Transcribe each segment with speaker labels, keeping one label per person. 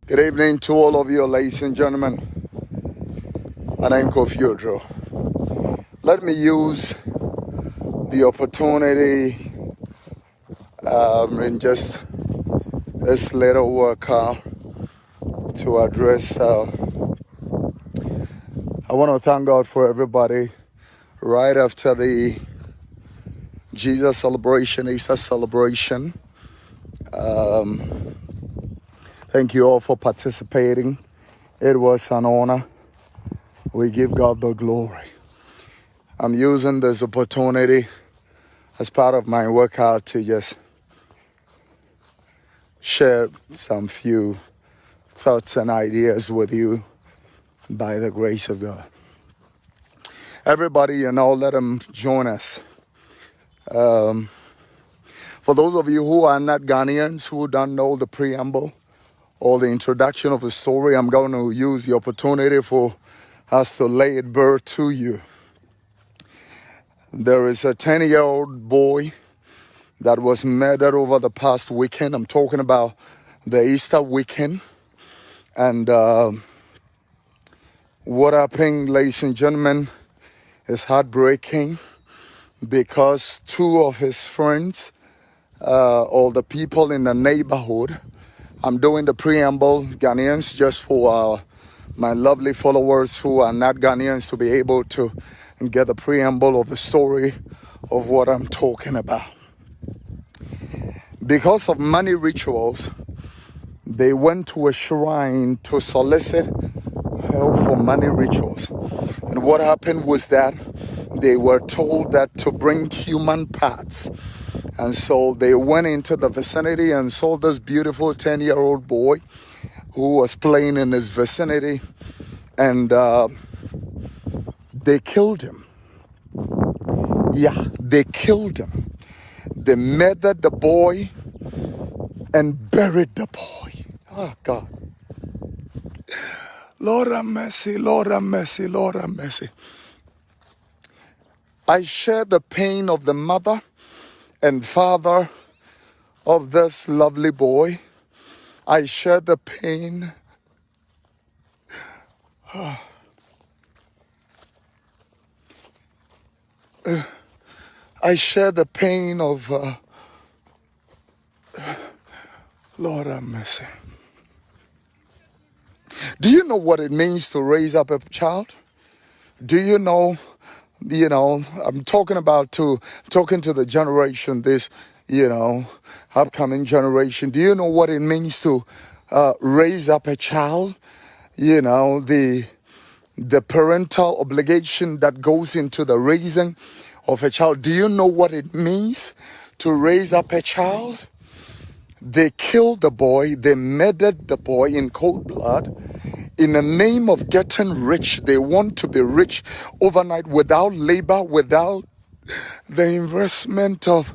Speaker 1: Good evening to all of you, ladies and gentlemen. My name is Kofi Oduro. Let me use the opportunity in just this little workout to address. I want to thank God for everybody right after the Jesus celebration, Easter celebration. Thank you all for participating. It was an honor. We give God the glory. I'm using this opportunity as part of my workout to just share some few thoughts and ideas with you by the grace of God. Everybody, let them join us. For those of you who are not Ghanaians, who don't know the preamble or the introduction of the story, I'm going to use the opportunity for us to lay it bare to you. There is a 10-year-old boy that was murdered over the past weekend. I'm talking about the Easter weekend. And what happened, ladies and gentlemen, is heartbreaking because two of his friends, or the people in the neighborhood, I'm doing the preamble, Ghanaians, just for my lovely followers who are not Ghanaians to be able to get the preamble of the story of what I'm talking about. Because of money rituals, they went to a shrine to solicit help for money rituals. And what happened was that they were told that to bring human parts. And so they went into the vicinity and saw this beautiful 10-year-old boy who was playing in his vicinity. And they killed him. Yeah, they killed him. They murdered the boy and buried the boy. Oh, God. Lord have mercy, Lord have mercy, Lord have mercy. I share the pain of the mother and father of this lovely boy. I share the pain. I share the pain of Lord have mercy. Do you know what it means to raise up a child? Do you know, I'm talking to the generation, this, upcoming generation. Do you know what it means to raise up a child? The parental obligation that goes into the raising of a child. Do you know what it means to raise up a child? They killed the boy. They murdered the boy in cold blood. In the name of getting rich, they want to be rich overnight without labor, without the investment of...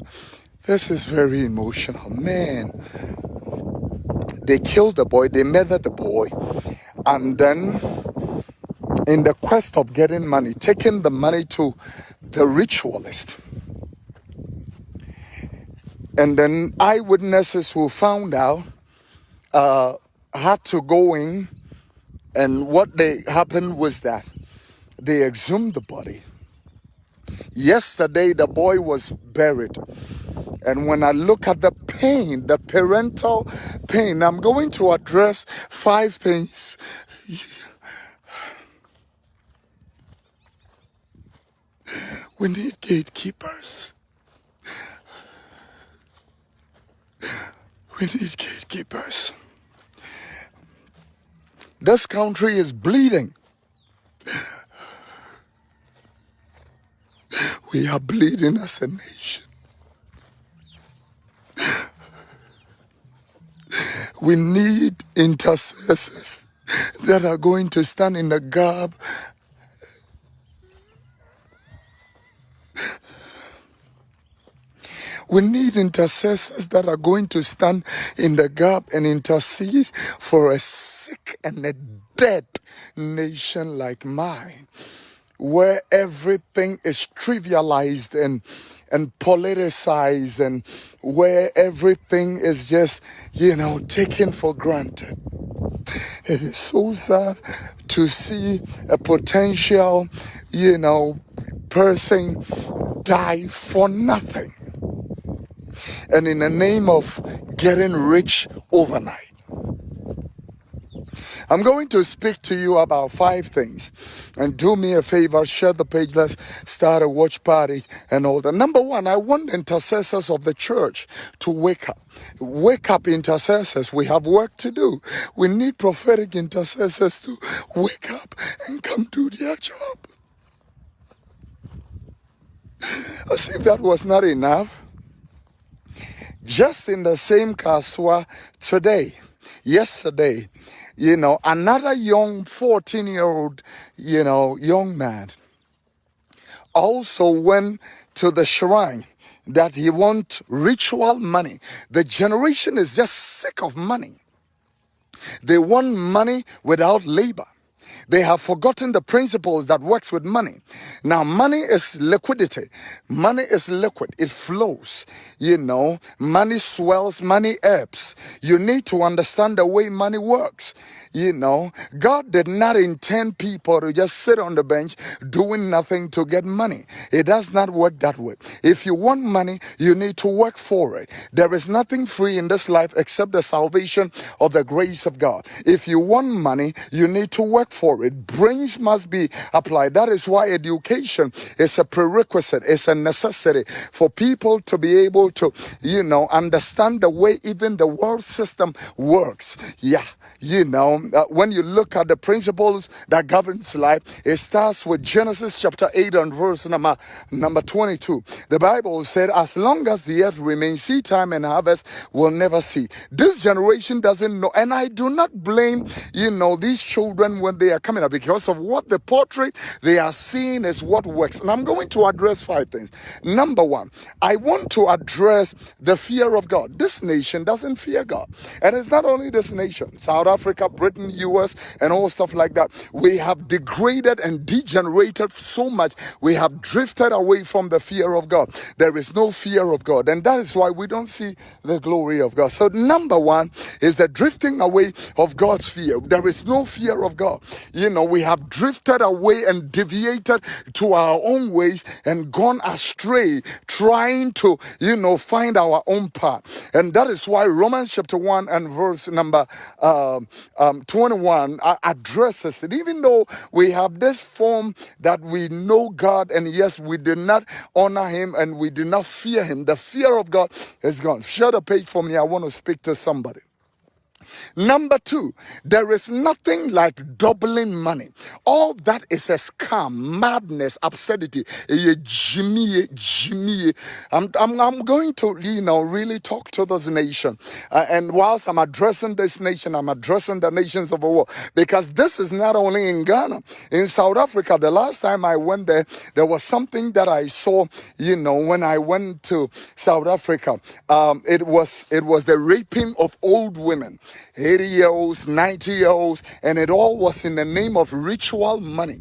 Speaker 1: This is very emotional, man. They killed the boy, they murdered the boy, and then in the quest of getting money, taking the money to the ritualist. And then eyewitnesses who found out had to go in, and what happened was that they exhumed the body. Yesterday, the boy was buried. And when I look at the pain, the parental pain, I'm going to address 5 things. We need gatekeepers. We need gatekeepers. This country is bleeding. We are bleeding as a nation. We need intercessors that are going to stand in the gap. We need intercessors that are going to stand in the gap and intercede for a sick and a dead nation like mine, where everything is trivialized and politicized, and where everything is just, taken for granted. It is so sad to see a potential, person die for nothing. And in the name of getting rich overnight. I'm going to speak to you about 5 things. And do me a favor, share the page, let's start a watch party and all that. Number 1, I want intercessors of the church to wake up. Wake up, intercessors. We have work to do. We need prophetic intercessors to wake up and come do their job. As if that was not enough. Just in the same Kasoa today, yesterday, another young 14-year-old, young man also went to the shrine that he want ritual money. The generation is just sick of money. They want money without labor. They have forgotten the principles that works with money. Now, money is liquidity. Money is liquid. It flows. Money swells, money ebbs. You need to understand the way money works. God did not intend people to just sit on the bench doing nothing to get money. It does not work that way. If you want money, you need to work for it. There is nothing free in this life except the salvation of the grace of God. If you want money, you need to work for it. Brains must be applied. That is why education is a prerequisite. It's a necessity for people to be able to, understand the way even the world system works. Yeah. When you look at the principles that governs life, it starts with Genesis chapter 8 and verse number 22. The Bible said, as long as the earth remains, seed time and harvest will never see. This generation doesn't know, and I do not blame, these children when they are coming up, because of what the portrait they are seeing is what works. And I'm going to address 5 things. Number 1, I want to address the fear of God. This nation doesn't fear God. And it's not only this nation. South Africa, Britain, US, and all stuff like that. We have degraded and degenerated so much. We have drifted away from the fear of God. There is no fear of God. And that is why we don't see the glory of God. So number 1 is the drifting away of God's fear. There is no fear of God. We have drifted away and deviated to our own ways and gone astray, trying to, find our own path. And that is why Romans chapter 1 and verse number 21 addresses it. Even though we have this form that we know God, and yes, we do not honor him and we do not fear him, the fear of God is gone. Share the page for me. I want to speak to somebody. Number 2, there is nothing like doubling money. All that is a scam, madness, absurdity. Jimmy. I'm going to, really talk to this nation. And whilst I'm addressing this nation, I'm addressing the nations of the world. Because this is not only in Ghana. In South Africa, the last time I went there, there was something that I saw, when I went to South Africa. It was the raping of old women. 80-year-olds, 90-year-olds, and it all was in the name of ritual money.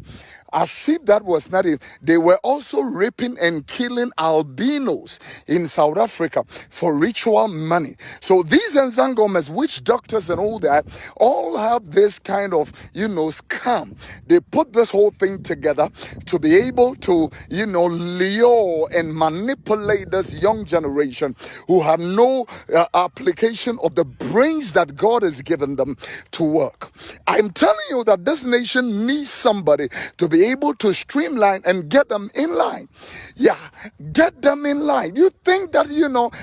Speaker 1: As if that was not it, they were also raping and killing albinos in South Africa for ritual money. So these Nzangomas, witch doctors and all that, all have this kind of, scam. They put this whole thing together to be able to, lure and manipulate this young generation who have no application of the brains that God has given them to work. I'm telling you that this nation needs somebody to be able to streamline and get them in line. Yeah, get them in line. You think that,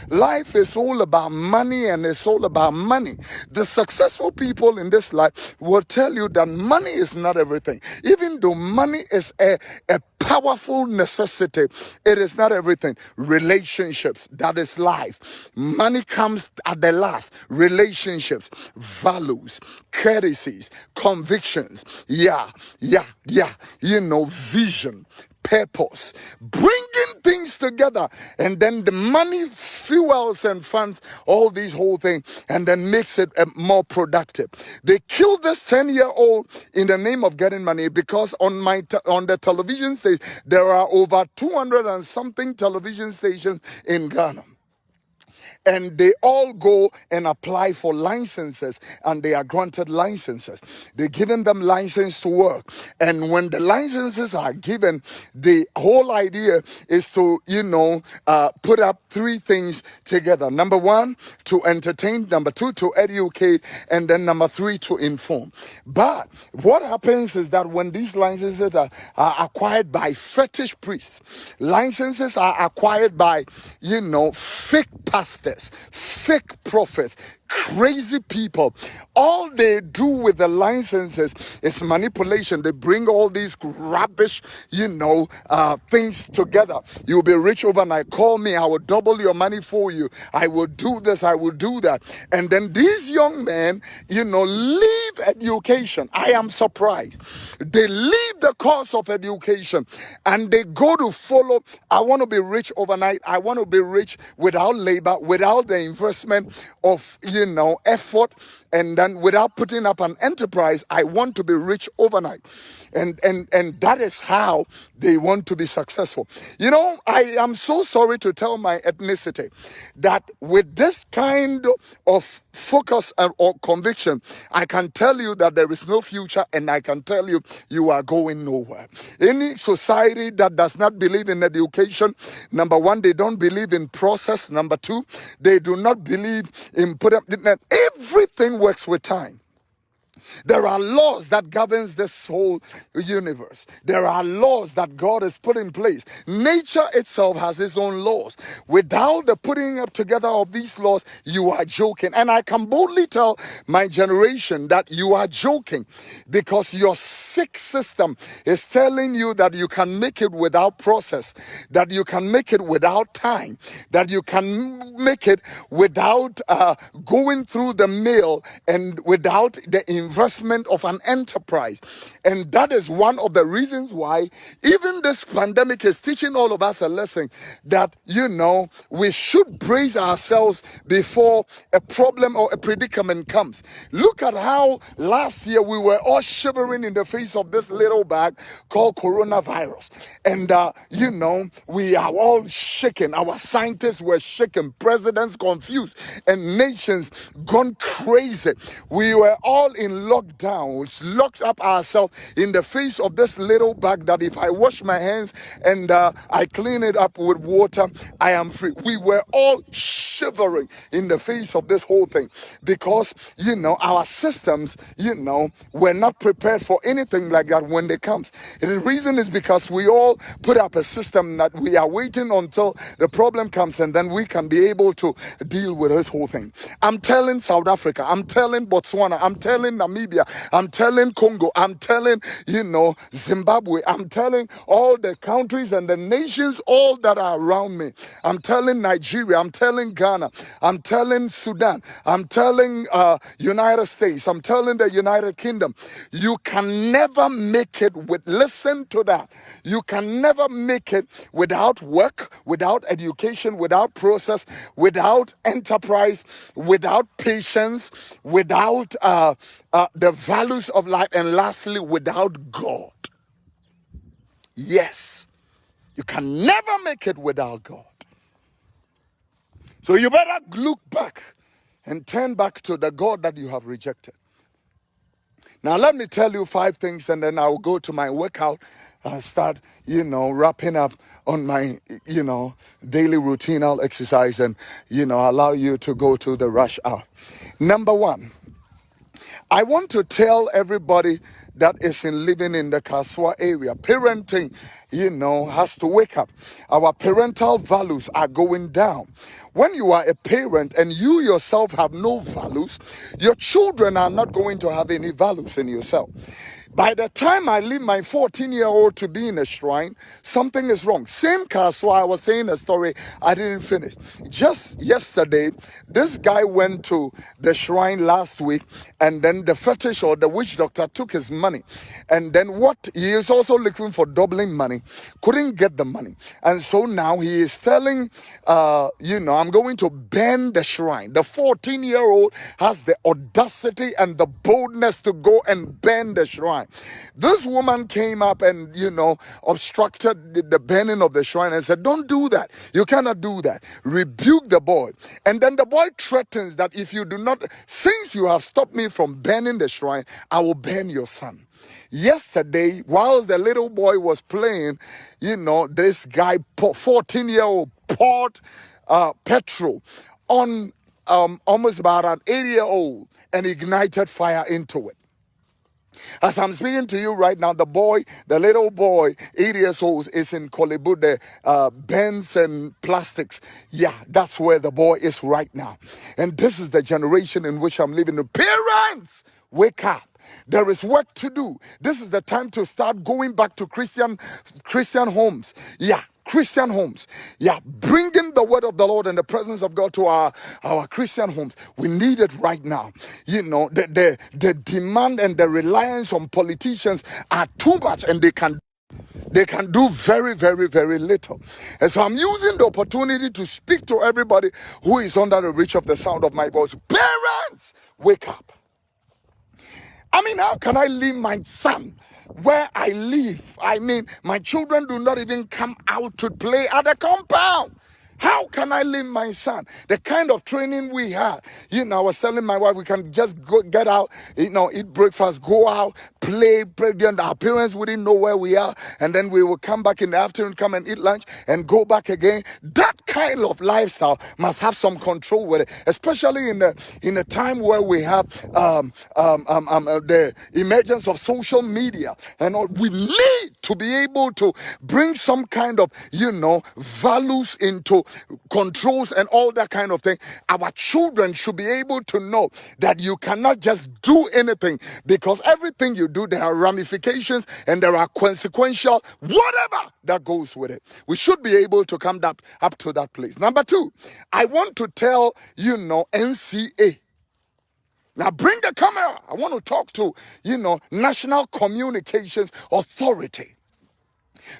Speaker 1: life is all about money and it's all about money. The successful people in this life will tell you that money is not everything. Even though money is a powerful necessity, it is not everything. Relationships, that is life. Money comes at the last. Relationships, values, courtesies, convictions. Yeah. Vision, purpose, bringing things together, and then the money fuels and funds all these whole thing, and then makes it more productive. They killed this 10-year-old in the name of getting money, because on the television stage there are over 200 and something television stations in Ghana. And they all go and apply for licenses, and they are granted licenses. They're giving them license to work. And when the licenses are given, the whole idea is to, put up three things together. Number one, to entertain. Number two, to educate. And then number three, to inform. But what happens is that when these licenses are acquired by fetish priests, licenses are acquired by, fake pastors, fake prophets, crazy people. All they do with the licenses is manipulation. They bring all these rubbish, things together. You'll be rich overnight. Call me. I will double your money for you. I will do this. I will do that. And then these young men, leave education. I am surprised. They leave the course of education and they go to follow. I want to be rich overnight. I want to be rich without labor, without the investment of, effort, and then without putting up an enterprise. I want to be rich overnight. And that is how they want to be successful. I am so sorry to tell my ethnicity that with this kind of focus or conviction, I can tell you that there is no future, and I can tell you, you are going nowhere. Any society that does not believe in education, number one, they don't believe in process. Number two, they do not believe in everything works with time. There are laws that governs this whole universe. There are laws that God has put in place. Nature itself has its own laws. Without the putting up together of these laws, you are joking. And I can boldly tell my generation that you are joking, because your sick system is telling you that you can make it without process, that you can make it without time, that you can make it without going through the mill and without the investment of an enterprise. And that is one of the reasons why even this pandemic is teaching all of us a lesson that, we should brace ourselves before a problem or a predicament comes. Look at how last year we were all shivering in the face of this little bag called coronavirus. And, we are all shaken. Our scientists were shaken, presidents confused, and nations gone crazy. We were all in lockdown, locked up ourselves in the face of this little bag that if I wash my hands and I clean it up with water, I am free. We were all shivering in the face of this whole thing because, our systems, were not prepared for anything like that when it comes. And the reason is because we all put up a system that we are waiting until the problem comes and then we can be able to deal with this whole thing. I'm telling South Africa, I'm telling Botswana, I'm telling Namibia, I'm telling Congo, I'm telling, Zimbabwe, I'm telling all the countries and the nations, all that are around me. I'm telling Nigeria, I'm telling Ghana, I'm telling Sudan, I'm telling United States, I'm telling the United Kingdom. You can never make it listen to that. You can never make it without work, without education, without process, without enterprise, without patience, without the values of life, and lastly, without God. Yes, you can never make it without God. So you better look back and turn back to the God that you have rejected. Now, let me tell you 5 things, and then I'll go to my workout, start, wrapping up on my, daily routinal exercise and, allow you to go to the rush hour. Number 1, I want to tell everybody that is living in the Kasoa area, parenting, has to wake up. Our parental values are going down. When you are a parent and you yourself have no values, your children are not going to have any values in yourself. By the time I leave my 14-year-old to be in a shrine, something is wrong. Same Kasoa, I was saying a story I didn't finish. Just yesterday, this guy went to the shrine last week, and then the fetish or the witch doctor took his money. And then what? He is also looking for doubling money, couldn't get the money. And so now he is telling, I'm going to burn the shrine. The 14-year-old has the audacity and the boldness to go and burn the shrine. This woman came up and, obstructed the burning of the shrine and said, don't do that. You cannot do that. Rebuke the boy. And then the boy threatens that if you do not, since you have stopped me from burning the shrine, I will burn your son. Yesterday, whilst the little boy was playing, this guy, 14-year-old, poured petrol on almost about an 8-year-old and ignited fire into it. As I'm speaking to you right now, the little boy, 8 years old, is in Kolebu, the bends and plastics. Yeah, that's where the boy is right now. And this is the generation in which I'm living. The parents, wake up. There is work to do. This is the time to start going back to Christian homes. Yeah. Christian homes. Yeah, bringing the word of the Lord and the presence of God to our Christian homes. We need it right now. The demand and the reliance on politicians are too much, and they can do very, very, very little. And so I'm using the opportunity to speak to everybody who is under the reach of the sound of my voice. Parents, wake up. How can I leave my son where I live? My children do not even come out to play at the compound. How can I leave my son? The kind of training we had. I was telling my wife, we can just go get out, eat breakfast, go out, play. Our parents wouldn't know where we are. And then we will come back in the afternoon, come and eat lunch and go back again. That kind of lifestyle must have some control with it, especially in a time where we have the emergence of social media and all. We need to be able to bring some kind of, values into controls and all that kind of thing. Our children should be able to know that you cannot just do anything, because everything you do, there are ramifications and there are consequential whatever that goes with it. We should be able to come up to that place. Number 2, I want to tell NCA. Now bring the camera. I want to talk to National Communications Authority.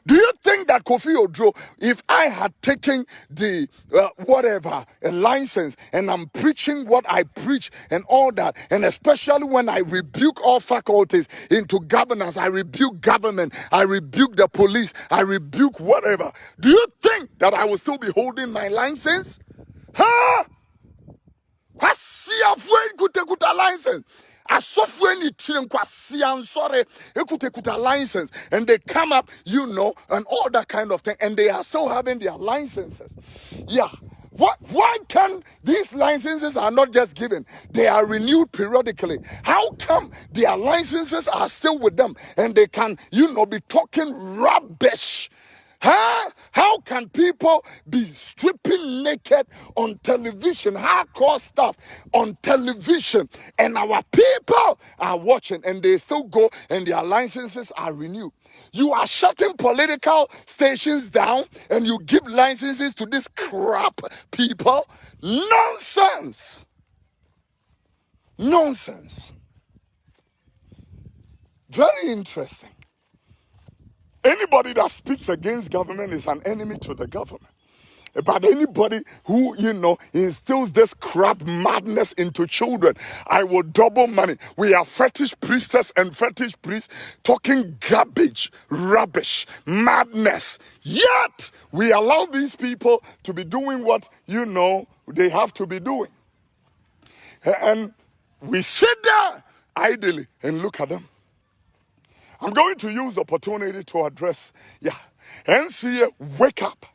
Speaker 1: Do you think that Kofi Oduro, if I had taken the a license, and I'm preaching what I preach and all that, and especially when I rebuke all faculties into governance, I rebuke government, I rebuke the police, I rebuke whatever, do you think that I will still be holding my license? Huh? What's your license? Asofwe ni chinkwa I'm sorry, ekuta license, and they come up, and all that kind of thing, and they are still having their licenses. Yeah. Why can these licenses are not just given? They are renewed periodically. How come their licenses are still with them and they can, be talking rubbish? Huh? How can people be stripping naked on television, hardcore stuff on television, and our people are watching and they still go and their licenses are renewed? You are shutting political stations down and you give licenses to this crap people? Nonsense. Nonsense. Very interesting. Anybody that speaks against government is an enemy to the government. But anybody who, instills this crap madness into children, I will double money. We are fetish priestess and fetish priests talking garbage, rubbish, madness. Yet, we allow these people to be doing what, they have to be doing. And we sit there idly and look at them. I'm going to use the opportunity to address, NCA, wake up.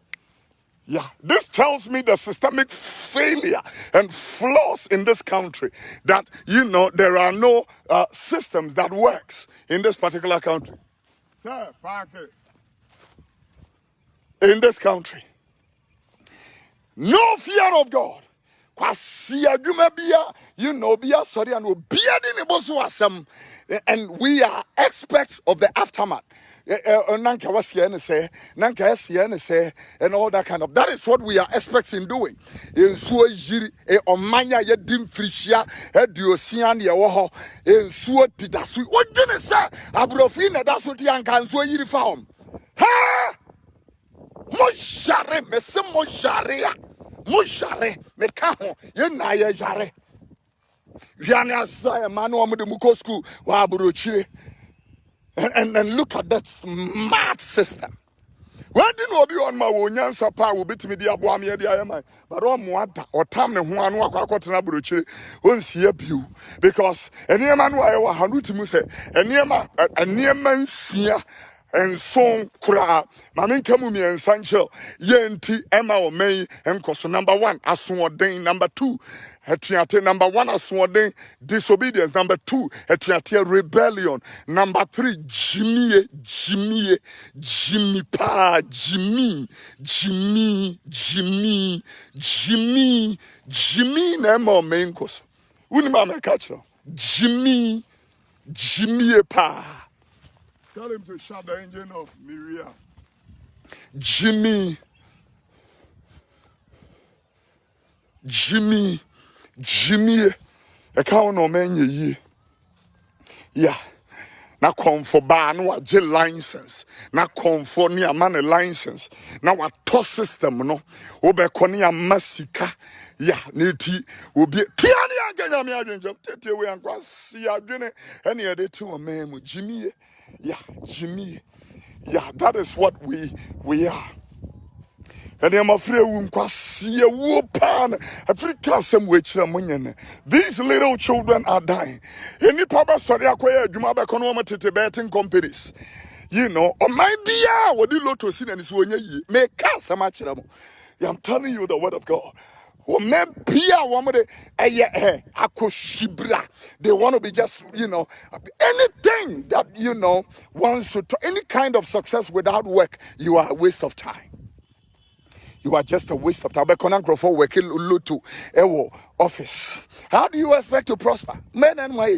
Speaker 1: Yeah, this tells me the systemic failure and flaws in this country, that, there are no systems that works in this particular country. Sir, park it. In this country. No fear of God. Kwasi adwuma bia, bia sorry and bia de ne boso asem, and we are experts of the aftermath. Nanka was here and say, Nanka is here and say, and all that kind of. That is what we are experts in doing. In so jiri omanya ye dim frisia eduosian ye wo ho in so tidasu. What didn't say? Abrofina that's what yanka so yiri fa. Ha! Mojare, mese mojare ya. Mojare, me kaho, ye na ye jare. Viane asaya manu amude muko school wa aburochire. And look at that mad system. Why didn't we be on my own sapa will be to me the abuami the ayama, but on mwata or tam and one wakot and aburochire won't see a view because any man who I was 100 to say, a near man seer. And song kura mame kamumi and sancho yenti emma o may enkoso number 1 aswodin number 2 etiate number 1 aswodin disobedience number 2 etiate rebellion number 3 jimmy na emma o may enkoso uni mame kachro jimmy pa. Tell him to shut the engine off, Miria. Jimmy. I can't no man ye. Yeah. Na come for bar, no a license. Na come for near man a license. Now a toss system, no. Obe konia massika. Yeah, niti will be Tiani again. I'm Tete way and see a dinner. Any other two a man with Jimmy. Yeah, Jimmy. Yeah, that is what we are. And I'm afraid we can see a whoop-on. Africa some which these little children are dying. Any papa sorry acquire Jumaba Konoma Tibetan companies. Or my beer, what do you lot to see and it's when you make cast a match. I'm telling you the word of God. They want to be just, anything that, wants to, any kind of success without work, you are a waste of time. You are just a waste of time. But for working to office. How do you expect to prosper? Men and my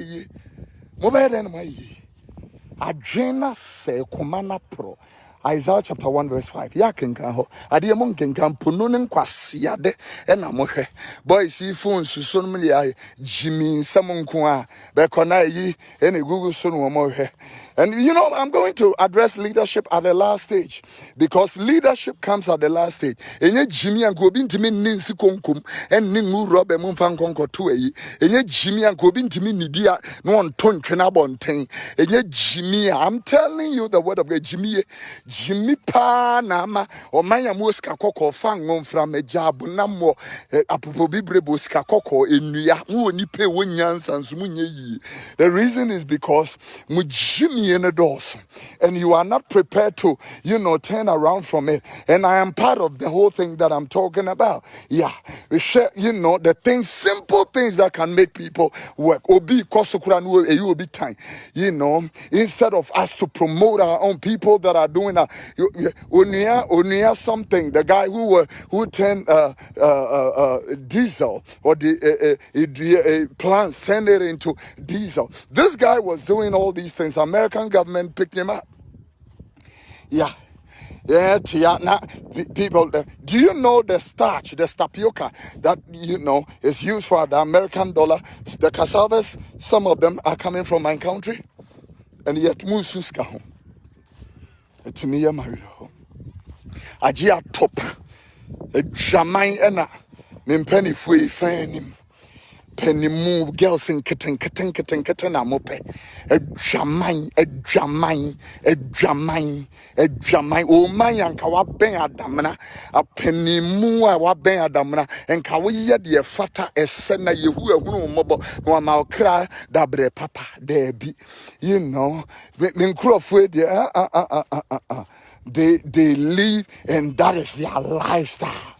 Speaker 1: Adrena se kumana pro. Isaiah chapter 1 verse 5. Ya kenkan ho. Ade mo kenkan ponunen kwasiade na mohwe. Boy see phone suso no me ya Jimmy Samonko a be kona yi ene Google so no mohwe. And I'm going to address leadership at the last stage because leadership comes at the last stage. Enye Jimmy and go bintimi ninsi konkum en ningu robe mo fan konko to yi. Enye Jimmy and go bintimi nidia no on ton twena bonten. Enye Jimmy, I'm telling you the word of God. Jimmy pa nama o manya muska koko fangon from a job namo apopo bibre boska koko enua mu oni pe wonyansa nsumunye yi. The reason is because mu Jimmy in the doors and you are not prepared to turn around from it, and I am part of the whole thing that I'm talking about. Yeah, we share the things, simple things that can make people work. Obi kosokura no e you obi time, instead of us to promote our own people that are doing Unia something, the guy who turned diesel or the plant, send it into diesel. This guy was doing all these things. American government picked him up. Yeah. Now, people, do you know the starch, the tapioca that, is used for the American dollar? The cassavas, some of them are coming from my country. And yet, mususka. To me, I'm married. Ajia top. A jamai ena. Min fui fanim. Penny move girls in kitten amope. A jamai. Oh, my yanka wa ben adamna. A penny mua wa ben adamna. And kawiya de fata a sena ye who a mobo no malcra dabre papa there be. When Crawford, they live and that is their lifestyle.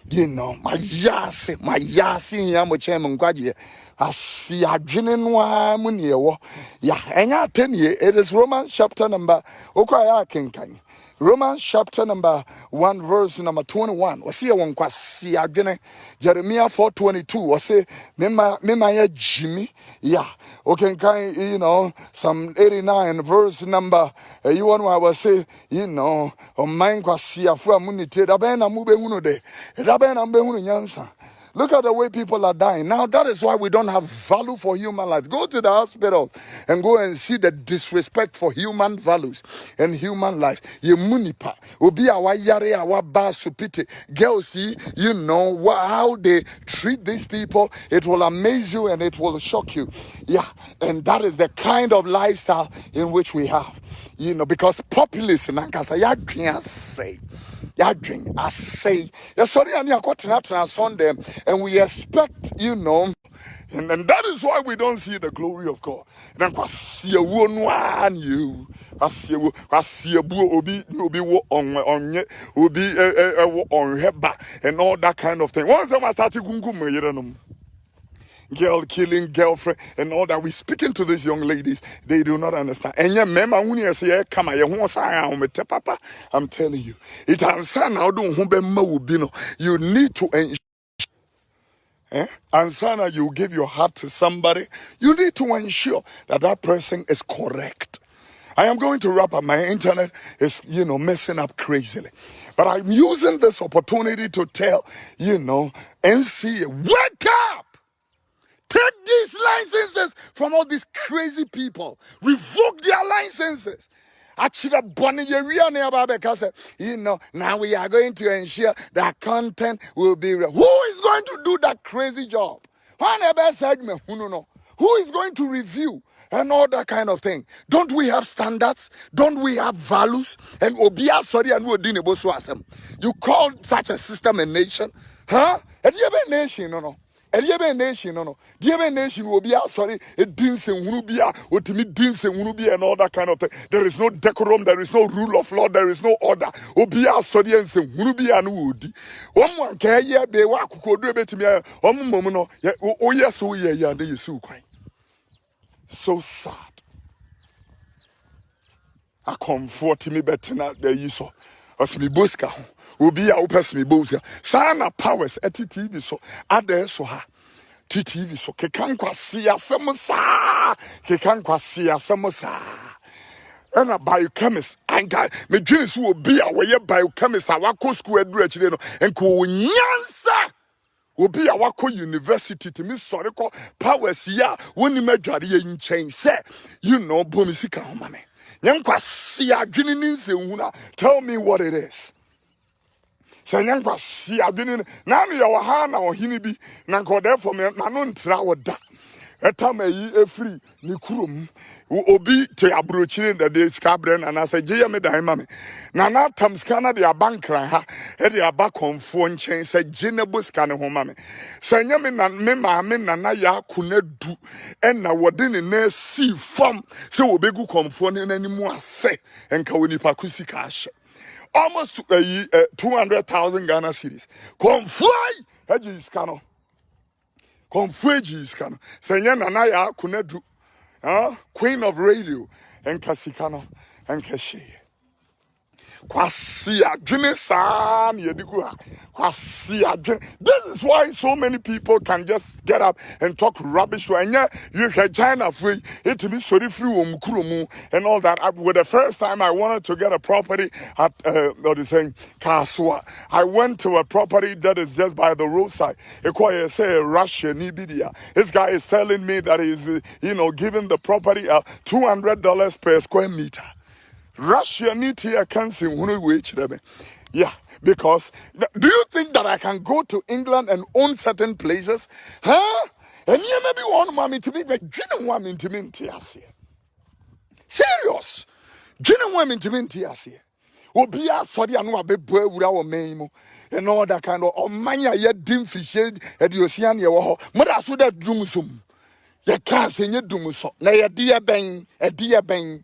Speaker 1: My yasi yamo chairman gwaji. I see a genuine munye. Yeah, and ya 10 years. It is Romans chapter number. Okaya kenkan. Romans chapter number 1, verse number 21. Or see one kwasi adwene. Jeremiah 4:22. Or say, Mema ya Jimmy. Yeah. Okay, kind, Psalm 89, verse number. You want I was say, on mine kwasi afua munite. Dabena mube hunu de. Dabena mbe hunu nyansa. Look at the way people are dying. Now, that is why we don't have value for human life. Go to the hospital and go and see the disrespect for human values and human life. Ye munipa. Obi awa yare awa ba supite. Girls see, how they treat these people. It will amaze you and it will shock you. Yeah, and that is the kind of lifestyle in which we have. Because populism, say. Drink, I say, sorry, I got on Sunday, and we expect, and that is why we don't see the glory of God. And I see a one you, I see a boo, obi on her back, and all that kind of thing. Once I started gungum, girl killing, girlfriend, and all that. We speaking to these young ladies, they do not understand. And yeah, mema when say, come on, papa. I'm telling you, it answer now don't you need to ensure. Answer you give your heart to somebody, you need to ensure that that person is correct. I am going to wrap up. My internet is, messing up crazily. But I'm using this opportunity to tell, NCA, wake up! Take these licenses from all these crazy people. Revoke their licenses. Now we are going to ensure that content will be real. Who is going to do that crazy job? Who is going to review and all that kind of thing? Don't we have standards? Don't we have values? And you call such a system a nation? Huh? A nation, no. Eliebe nation, no. The nation will be sorry, a dancing Hunubia, ultimate dancing Hunubia, and all that kind of thing. There is no decorum, there is no rule of law, there is no order. Obia sorry and say Hunubia and Woody. One can ye be waku could do it to me. Momono, oh yes, oh yeah, and you so crying. So sad. I comfort me better not there you saw. As me buska. Obi a upes me boska sana powers TV so ade so ha TV so kekan kwase asem sa kekan kwase asem sa ena biochemist anga me dwene so obi a we biochemist a wako school aduru akire no enko nyansa obi a wako university to me sorry ko powers ya woni madware ye nchen se bomisika ho mame nyankwase adwene ni nsehuna tell me what it is. Sanyangwa si adwene na me ya ha na ohini bi na nkode for me na no ntra woda etama yi efri ni kurom obi te abrochire da de skabre na na se je me dan ma me na na tam skana de abankran ha e de aba konfo nchen se je ne buska ne ho ma me sanya me na me ma me na na ya kunadu e na wode ne na si fam se obegu konfo ne nanimu ase enka woni pa kusika ahye almost 200,000 Ghana cedis. Confly, Hedges cano. Confwages cano. Senya Nanaya Kunedu, Queen of Radio, and Cassicano, and Cashe. Kwasia Junisan Yedigua. Kwasia. This is why so many people can just get up and talk rubbish. And yeah, you can China free, it to be sorry free Mukrumu and all that. With the first time I wanted to get a property at what is saying Kasoa. I went to a property that is just by the roadside. Say Russian Ibidia. This guy is telling me that he's giving the property $200 per square meter. Russia need here can see yeah, because do you think that I can go to England and own certain places? Huh? And you maybe want mommy to be but you want me to mean serious. You want me to mean Obi a sorry anu abeboa wura wo menmo and all that kind of manya ye dim fish e de ocean ye wo ho moda so that dumsum ye can say ye dumso na ye de ben e de ben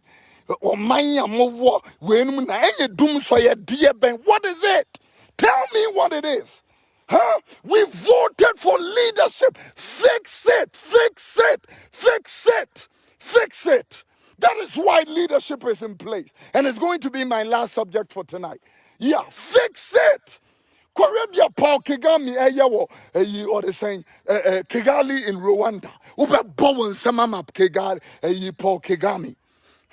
Speaker 1: o manya mo wenum na enye dumso ye de ben. What is it? Tell me what it is. Huh? We voted for leadership. Fix it. Fix it. Fix it. Fix it. That is why leadership is in place. And it's going to be my last subject for tonight. Yeah, fix it. Korea Paul Kagame or the saying Kigali in Rwanda. Ube Bowen Samama Kigali Paul Kagame.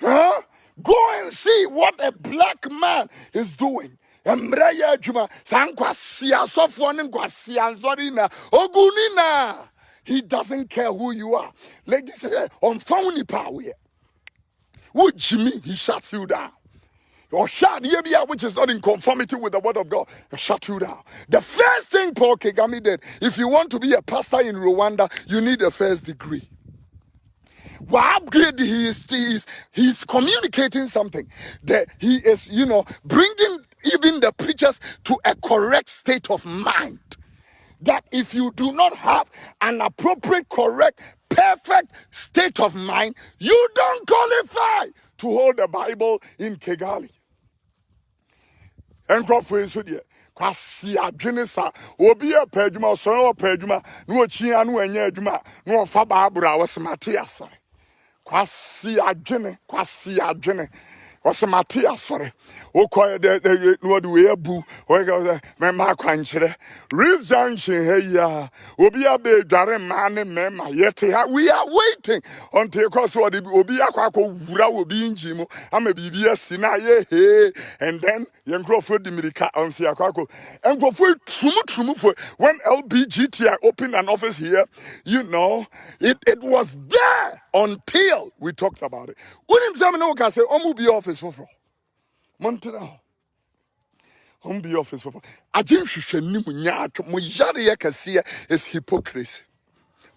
Speaker 1: Huh? Go and see what a black man is doing. Embraya Juma Sankwasia Sofwan Kwasian Zorina Ogunina. He doesn't care who you are. Ladies on phony power. What you mean? He shuts you down. Or shut Yebia, which is not in conformity with the word of God, shut you down. The first thing Paul Kagame did, if you want to be a pastor in Rwanda, you need a first degree. Well, upgrade he's communicating something that he is, bringing even the preachers to a correct state of mind. That if you do not have an appropriate, correct, perfect state of mind, you don't qualify to hold the Bible in Kigali. And Kofi Oduro, kwasi adwene sa obi a padwuma so o padwuma na ochia na anya adwuma na ofa baabura wosemate asore kwasi adwene wosemate asore okoye de no de we abu we go me ma kwankyere rejunction heya obi abe dware ma ne mema yete ha we are waiting until Kasoa obi akwakọ wura obi njimo ama bibia si na ye he and then yenkrofo dimirika onsi akwakọ enkrofo trumu for when LBGTI opened an office here, it was there until we talked about it. When him no can say omu be office for Montana. Be office for I think she should ni munya mo yare yakasia is hypocrisy.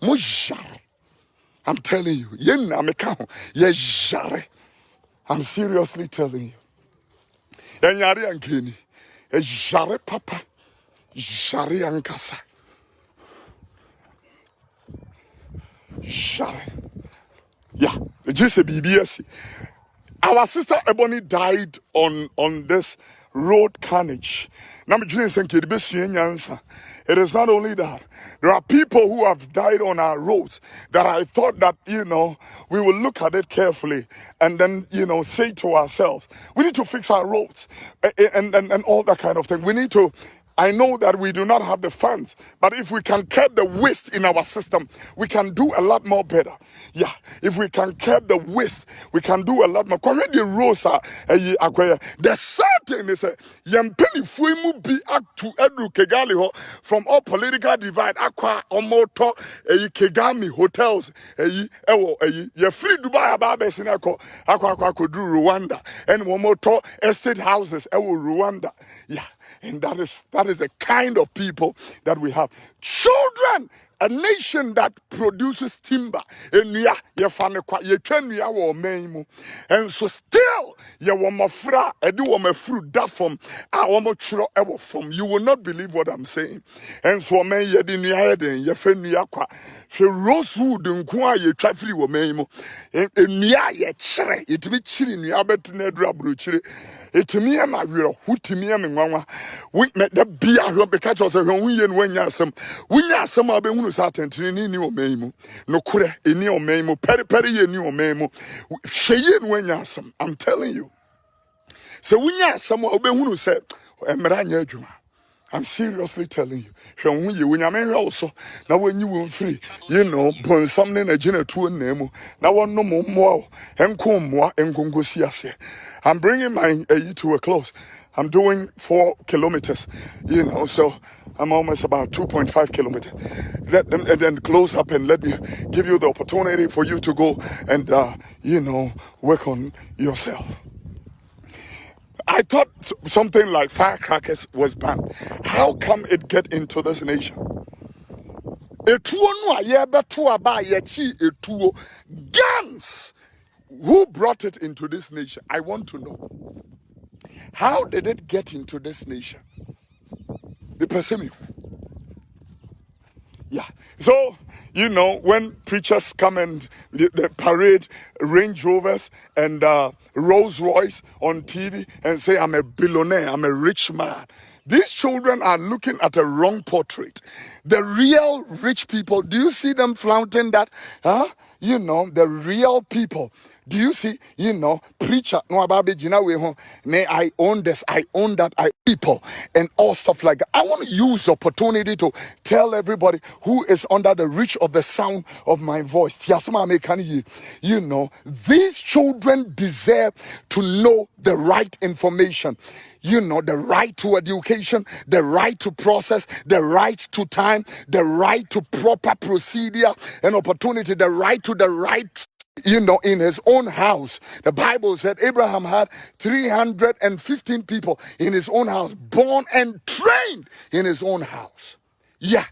Speaker 1: Mo yare. I'm telling you, yen na meka ho ye yare. I'm seriously telling you. Yen yare ankeni. E yare papa. Yare ankasa. Yare. Yeah, just a BBS. Our sister Ebony died on this road carnage. It is not only that. There are people who have died on our roads that I thought that, we will look at it carefully and then, say to ourselves, we need to fix our roads and all that kind of thing. We need to, I know that we do not have the funds, but if we can curb the waste in our system, we can do a lot more better. Yeah, if we can curb the waste, we can do a lot more. The sad thing is, Yampeni Fuimu be act to Edu Kigali from all political divide, Aqua Omoto, Kigami hotels, ye free Dubai Ababes in Aqua could do Rwanda, and Womoto estate houses, Rwanda. Yeah. And that is the kind of people that we have. Children, a nation that produces timber. And so still, you will not believe what I'm saying. And so rosewood ye traffic wo memo enua ye kire itimi kiri nua betu na adura brochire itimi e ma wero hutimi e me nwanwa we me da bia hwe beka cho se hwe wunye no wanya asem a be hunu sa atentini ni o memo no kure eni o memo peri ye ni o memo hweye no wanya asem. I'm telling you, so wunya asem a be hunu se emra nya adwuma. I'm seriously telling you. Also, now when you will free, burn something a general to a name. Now one no more, I'm bringing my to a close. I'm doing 4 kilometers, so I'm almost about 2.5 kilometers. Let them and then close up and let me give you the opportunity for you to go and, work on yourself. I thought something like firecrackers was banned. How come it get into this nation? Guns! Who brought it into this nation? I want to know. How did it get into this nation? The person. Yeah. So, when preachers come and they parade Range Rovers and Rolls Royce on TV and say, I'm a billionaire, I'm a rich man. These children are looking at a wrong portrait. The real rich people, do you see them flaunting that? The real people, Do you see, preacher, no ababe jina we ho, nay, I own this, I own that, I people, and all stuff like that. I want to use the opportunity to tell everybody who is under the reach of the sound of my voice. These children deserve to know the right information. The right to education, the right to process, the right to time, the right to proper procedure and opportunity, the right to the right, in his own house. The Bible said Abraham had 315 people in his own house, born and trained in his own house. Yeah.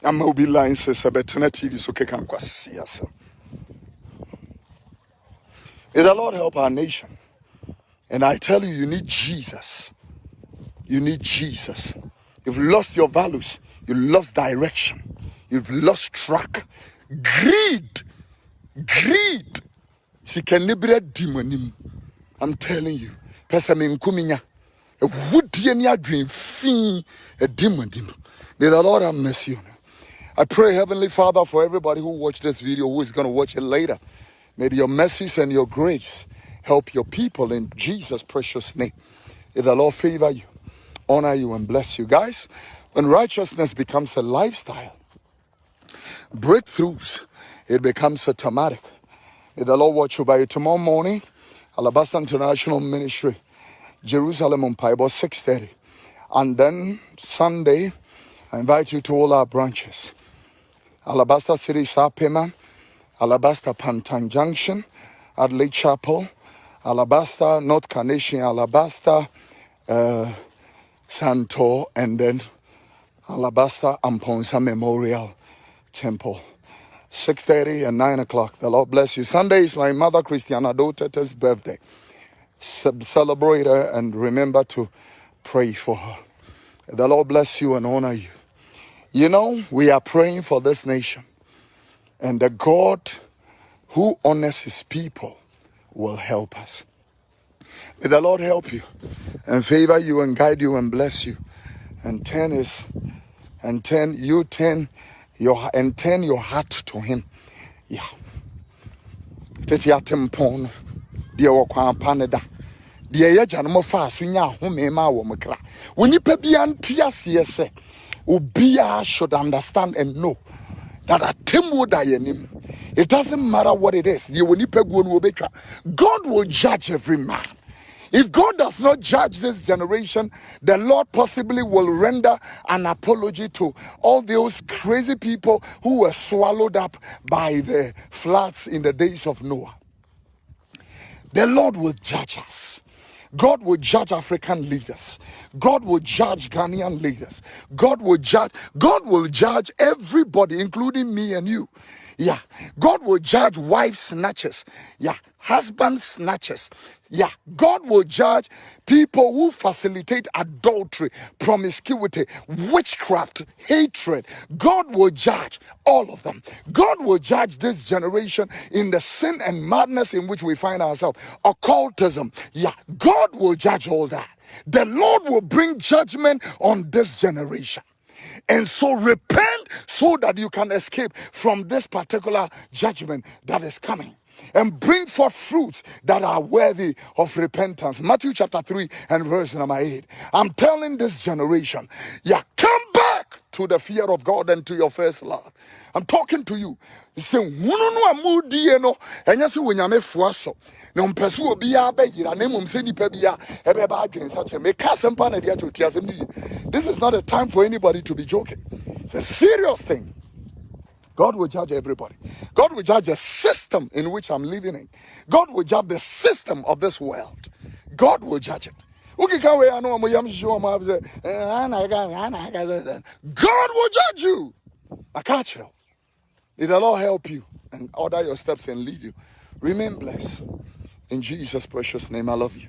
Speaker 1: I'm going to be lying, sister, but TV is okay. May the Lord help our nation. And I tell you, you need Jesus. You need Jesus. You've lost your values. You lost direction. You've lost track. Greed. Demonim. I'm telling you. Pesamin kuminya. A woodiania dream fee a demonim. May the Lord have mercy on you. I pray, Heavenly Father, for everybody who watched this video, who is going to watch it later. May your mercies and your grace help your people in Jesus' precious name. May the Lord favor you, honor you, and bless you. Guys, when righteousness becomes a lifestyle, breakthroughs, it becomes automatic. May the Lord watch you by you tomorrow morning. Alabaster International Ministry, Jerusalem on Bible 6:30. And then Sunday, I invite you to all our branches. Alabaster City, Sapema, Alabaster Pantan Junction, Adelaide Chapel, Alabaster North Carnation, Alabaster Santo, and then Alabaster Amponsa Memorial Temple. 6:30 and 9 o'clock. The Lord bless you. Sunday is my mother, Christiana Dotete's birthday. Celebrate her and remember to pray for her. The Lord bless you and honor you. We are praying for this nation. And the God who honors his people will help us. May the Lord help you and favor you and guide you and bless you. And turn your heart to him. Yeah. Tetiatempon. Dear Wakwan Panada. Dear Yajanmo Fasunya, whom Emma Womaka. When you pay anti Ubia should understand and know that a temu dayenim. It doesn't matter what it is. God will judge every man. If God does not judge this generation, the Lord possibly will render an apology to all those crazy people who were swallowed up by the floods in the days of Noah. The Lord will judge us. God will judge African leaders. God will judge Ghanaian leaders. God will judge everybody, including me and you. Yeah. God will judge wife snatchers. Yeah. Husband snatchers. Yeah. God will judge people who facilitate adultery, promiscuity, witchcraft, hatred. God will judge all of them. God will judge this generation in the sin and madness in which we find ourselves. Occultism. Yeah. God will judge all that. The Lord will bring judgment on this generation. And so repent so that you can escape from this particular judgment that is coming. And bring forth fruits that are worthy of repentance. Matthew chapter 3 and verse number 8. I'm telling this generation, come back to the fear of God and to your first love. I'm talking to you. You say, and you say, when you're fuaso. No person be a begira, name send pebia, such a make This is not a time for anybody to be joking. It's a serious thing. God will judge everybody. God will judge the system in which I'm living in. God will judge the system of this world. God will judge it. God will judge you. I catch you. May the Lord help you and order your steps and lead you. Remain blessed. In Jesus' precious name, I love you.